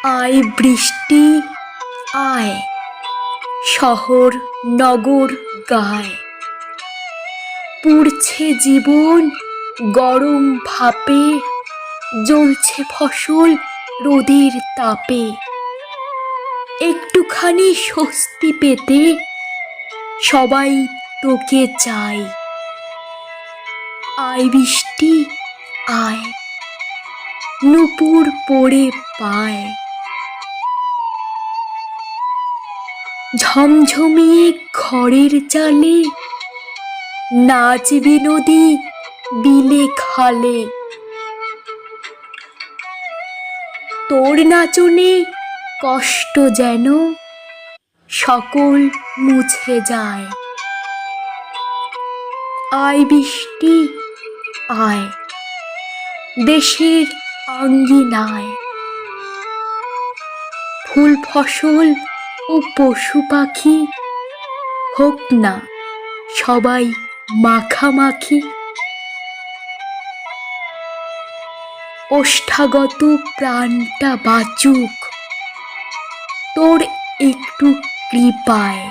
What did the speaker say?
আয় বৃষ্টি আয়, শহর নগর গায়। পুড়ছে জীবন গরম ভাপে, জ্বলছে ফসল রোদের তাপে। একটুখানি স্বস্তি পেতে সবাই তোকে চাই। আয় বৃষ্টি আয়, নূপুর পড়ে পায়। ঝমঝমিয়ে ঘরের চালে, নাচবে নদী বিলে খালে। তোর নাচনে কষ্ট যেন সকল মুছে যায়। আয় বৃষ্টি আয়, দেশের আঙ্গিনায়। ফুল ফসল ও পশু পাখি হোক না সবাই মাখামাখি। ওষ্ঠাগত প্রাণটা বাঁচুক তোর একটু কৃপায়।